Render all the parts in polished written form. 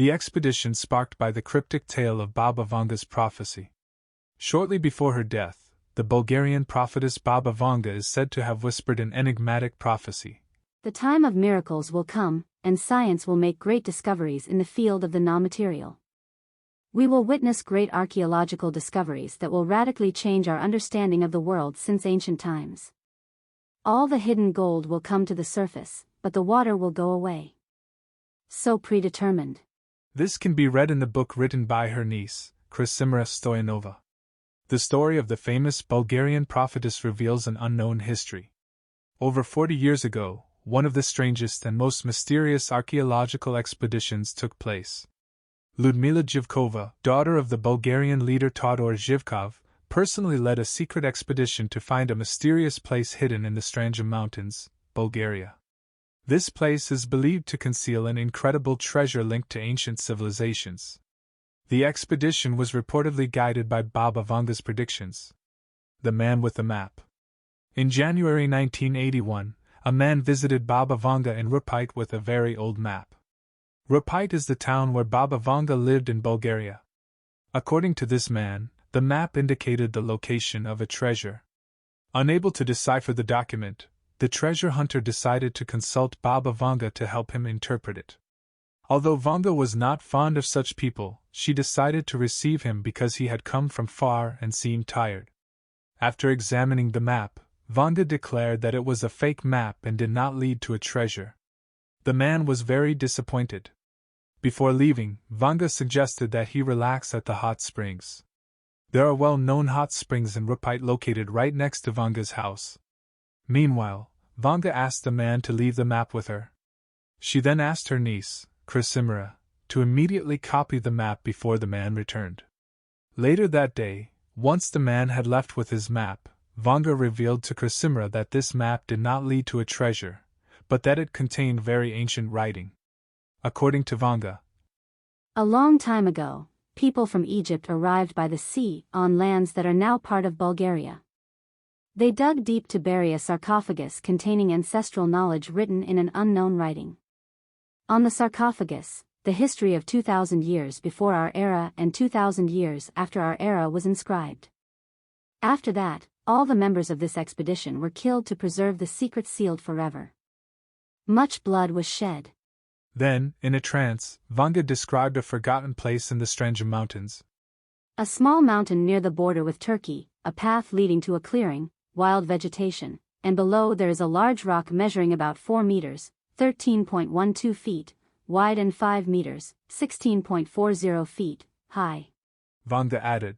The expedition sparked by the cryptic tale of Baba Vanga's prophecy. Shortly before her death, the Bulgarian prophetess Baba Vanga is said to have whispered an enigmatic prophecy. The time of miracles will come, and science will make great discoveries in the field of the non-material. We will witness great archaeological discoveries that will radically change our understanding of the world since ancient times. All the hidden gold will come to the surface, but the water will go away. So predetermined. This can be read in the book written by her niece, Krassimira Stoyanova. The story of the famous Bulgarian prophetess reveals an unknown history. Over 40 years ago, one of the strangest and most mysterious archaeological expeditions took place. Ludmila Zhivkova, daughter of the Bulgarian leader Todor Zhivkov, personally led a secret expedition to find a mysterious place hidden in the Strandzha Mountains, Bulgaria. This place is believed to conceal an incredible treasure linked to ancient civilizations. The expedition was reportedly guided by Baba Vanga's predictions. The man with the map. In January 1981, a man visited Baba Vanga in Rupité with a very old map. Rupité is the town where Baba Vanga lived in Bulgaria. According to this man, the map indicated the location of a treasure. Unable to decipher the document, the treasure hunter decided to consult Baba Vanga to help him interpret it. Although Vanga was not fond of such people, she decided to receive him because he had come from far and seemed tired. After examining the map, Vanga declared that it was a fake map and did not lead to a treasure. The man was very disappointed. Before leaving, Vanga suggested that he relax at the hot springs. There are well-known hot springs in Rupité located right next to Vanga's house. Meanwhile, Vanga asked the man to leave the map with her. She then asked her niece, Krassimira, to immediately copy the map before the man returned. Later that day, once the man had left with his map, Vanga revealed to Krassimira that this map did not lead to a treasure, but that it contained very ancient writing. According to Vanga, a long time ago, people from Egypt arrived by the sea on lands that are now part of Bulgaria. They dug deep to bury a sarcophagus containing ancestral knowledge written in an unknown writing. On the sarcophagus, the history of 2,000 years before our era and 2,000 years after our era was inscribed. After that, all the members of this expedition were killed to preserve the secret sealed forever. Much blood was shed. Then, in a trance, Vanga described a forgotten place in the Strandzha Mountains. A small mountain near the border with Turkey, a path leading to a clearing, wild vegetation, and below there is a large rock measuring about 4 meters, 13.12 feet, wide and 5 meters, 16.40 feet, high. Vanga added,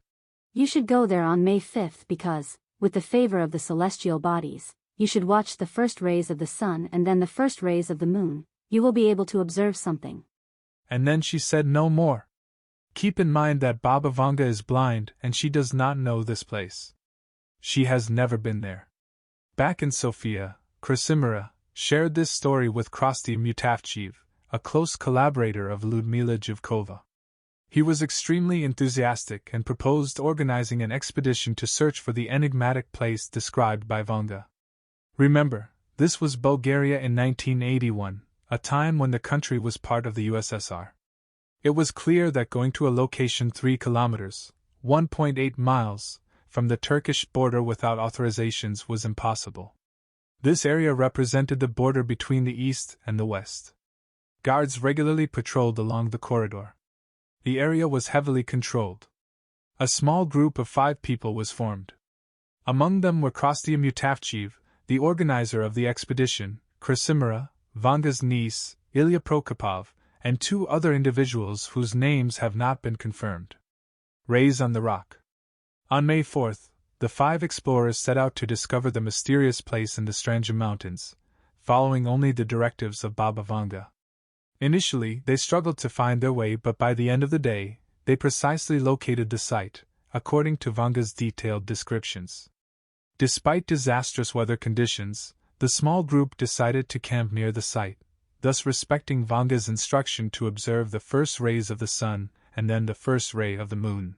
You should go there on May 5th because, with the favor of the celestial bodies, you should watch the first rays of the sun and then the first rays of the moon. You will be able to observe something. And then she said no more. Keep in mind that Baba Vanga is blind and she does not know this place. She has never been there. Back in Sofia, Krassimira shared this story with Krastia Mutavchev, a close collaborator of Ludmila Zhivkova. He was extremely enthusiastic and proposed organizing an expedition to search for the enigmatic place described by Vanga. Remember, this was Bulgaria in 1981. A time when the country was part of the USSR. It was clear that going to a location 3 kilometers, 1.8 miles, from the Turkish border without authorizations was impossible. This area represented the border between the east and the west. Guards regularly patrolled along the corridor. The area was heavily controlled. A small group of 5 people was formed. Among them were Krastia Mutavchev, the organizer of the expedition, Krassimira, Vanga's niece, Ilya Prokopov, and 2 other individuals whose names have not been confirmed. Rays on the Rock. On May 4th, the 5 explorers set out to discover the mysterious place in the Strandzha Mountains, following only the directives of Baba Vanga. Initially, they struggled to find their way, but by the end of the day, they precisely located the site, according to Vanga's detailed descriptions. Despite disastrous weather conditions, the small group decided to camp near the site, thus respecting Vanga's instruction to observe the first rays of the sun and then the first ray of the moon.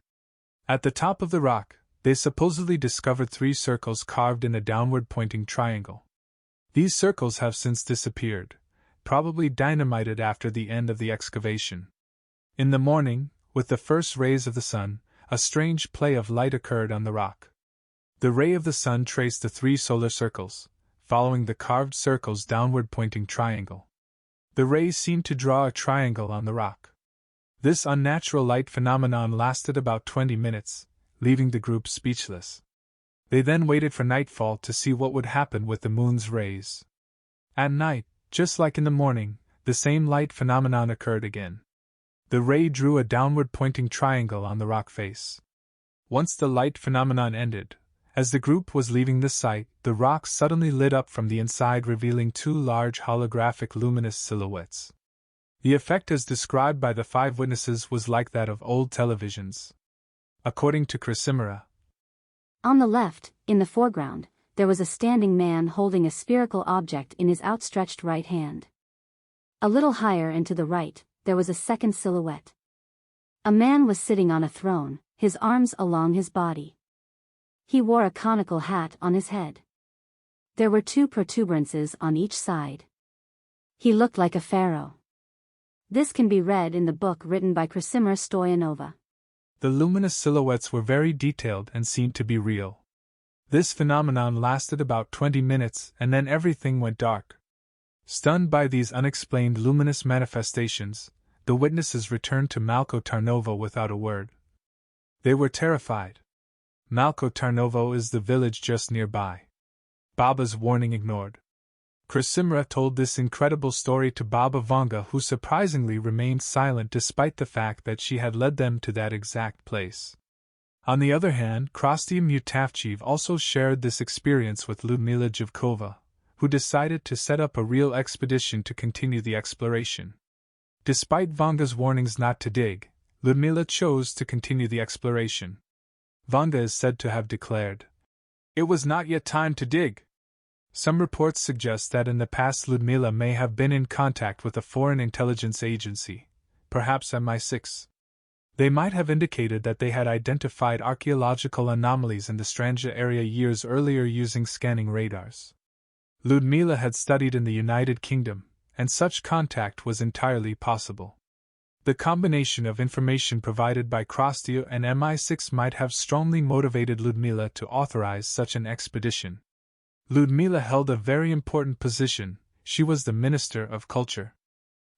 At the top of the rock, they supposedly discovered 3 circles carved in a downward-pointing triangle. These circles have since disappeared, probably dynamited after the end of the excavation. In the morning, with the first rays of the sun, a strange play of light occurred on the rock. The ray of the sun traced the 3 solar circles, following the carved circle's downward pointing triangle. The rays seemed to draw a triangle on the rock. This unnatural light phenomenon lasted about 20 minutes, leaving the group speechless. They then waited for nightfall to see what would happen with the moon's rays. At night, just like in the morning, the same light phenomenon occurred again. The ray drew a downward pointing triangle on the rock face. Once the light phenomenon ended, as the group was leaving the site, the rock suddenly lit up from the inside, revealing 2 large holographic luminous silhouettes. The effect as described by the 5 witnesses was like that of old televisions. According to Cryptic, on the left, in the foreground, there was a standing man holding a spherical object in his outstretched right hand. A little higher and to the right, there was a second silhouette. A man was sitting on a throne, his arms along his body. He wore a conical hat on his head. There were 2 protuberances on each side. He looked like a pharaoh. This can be read in the book written by Krassimir Stoyanova. The luminous silhouettes were very detailed and seemed to be real. This phenomenon lasted about 20 minutes and then everything went dark. Stunned by these unexplained luminous manifestations, the witnesses returned to Malko Tarnovo without a word. They were terrified. Malko Tarnovo is the village just nearby. Baba's warning ignored. Cryptic told this incredible story to Baba Vanga, who surprisingly remained silent despite the fact that she had led them to that exact place. On the other hand, Krastia Mutavchev also shared this experience with Ludmila Jivkova, who decided to set up a real expedition to continue the exploration. Despite Vanga's warnings not to dig, Ludmila chose to continue the exploration. Vanga is said to have declared, "It was not yet time to dig." Some reports suggest that in the past Ludmila may have been in contact with a foreign intelligence agency, perhaps MI6. They might have indicated that they had identified archaeological anomalies in the Strandzha area years earlier using scanning radars. Ludmila had studied in the United Kingdom, and such contact was entirely possible. The combination of information provided by Krastia and MI6 might have strongly motivated Ludmila to authorize such an expedition. Ludmila held a very important position. She was the Minister of Culture.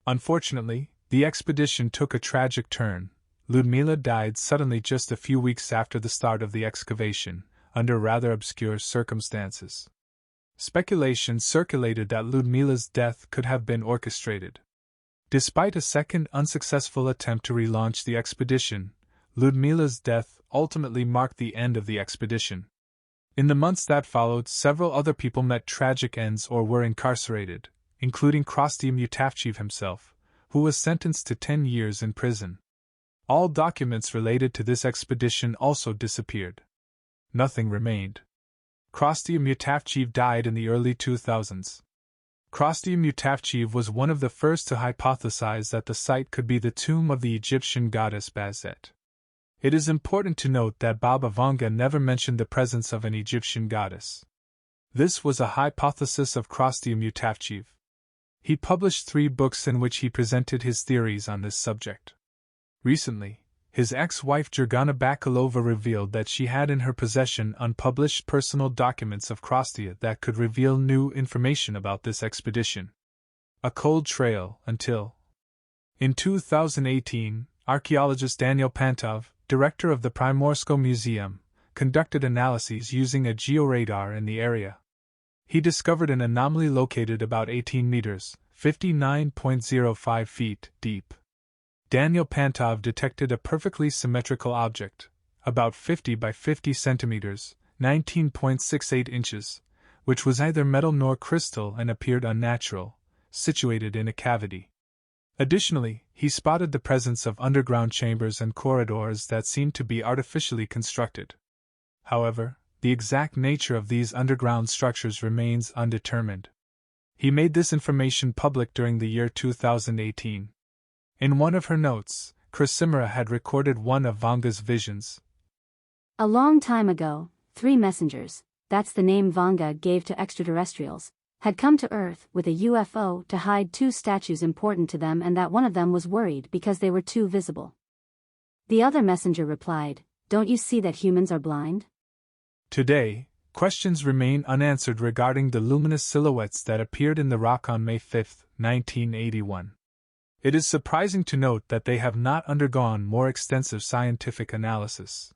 Unfortunately, the expedition took a tragic turn. Ludmila died suddenly just a few weeks after the start of the excavation, under rather obscure circumstances. Speculation circulated that Ludmila's death could have been orchestrated. Despite a second unsuccessful attempt to relaunch the expedition, Ludmila's death ultimately marked the end of the expedition. In the months that followed, several other people met tragic ends or were incarcerated, including Krastia Mutavchev himself, who was sentenced to 10 years in prison. All documents related to this expedition also disappeared. Nothing remained. Krastia Mutavchev died in the early 2000s. Krastia Mutavchev was one of the first to hypothesize that the site could be the tomb of the Egyptian goddess Bastet. It is important to note that Baba Vanga never mentioned the presence of an Egyptian goddess. This was a hypothesis of Krastia Mutavchev. He published 3 books in which he presented his theories on this subject. Recently, his ex-wife Jurgana Bakalova revealed that she had in her possession unpublished personal documents of Krastia that could reveal new information about this expedition. A cold trail until. In 2018, archaeologist Daniel Pantov, director of the Primorsko Museum, conducted analyses using a georadar in the area. He discovered an anomaly located about 18 meters, 59.05 feet, deep. Daniel Pantov detected a perfectly symmetrical object, about 50 by 50 centimeters, 19.68 inches, which was neither metal nor crystal and appeared unnatural, situated in a cavity. Additionally, he spotted the presence of underground chambers and corridors that seemed to be artificially constructed. However, the exact nature of these underground structures remains undetermined. He made this information public during the year 2018. In one of her notes, Cryptic had recorded one of Vanga's visions. A long time ago, 3 messengers, that's the name Vanga gave to extraterrestrials, had come to Earth with a UFO to hide two statues important to them and that one of them was worried because they were too visible. The other messenger replied, "Don't you see that humans are blind?" Today, questions remain unanswered regarding the luminous silhouettes that appeared in the rock on May 5, 1981. It is surprising to note that they have not undergone more extensive scientific analysis.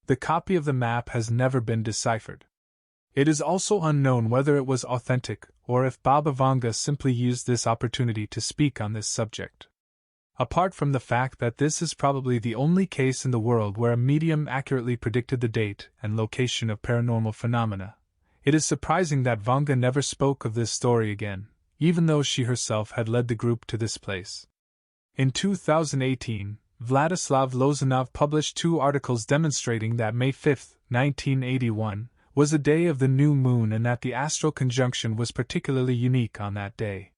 The copy of the map has never been deciphered. It is also unknown whether it was authentic or if Baba Vanga simply used this opportunity to speak on this subject. Apart from the fact that this is probably the only case in the world where a medium accurately predicted the date and location of paranormal phenomena, it is surprising that Vanga never spoke of this story again, even though she herself had led the group to this place. In 2018, Vladislav Lozanov published 2 articles demonstrating that May 5, 1981, was a day of the new moon and that the astral conjunction was particularly unique on that day.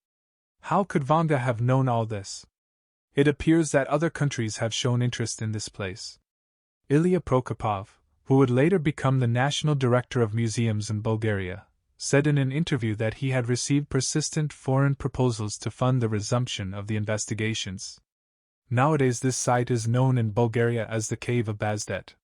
How could Vanga have known all this? It appears that other countries have shown interest in this place. Ilya Prokopov, who would later become the national director of museums in Bulgaria, said in an interview that he had received persistent foreign proposals to fund the resumption of the investigations. Nowadays this site is known in Bulgaria as the Cave of Bastet.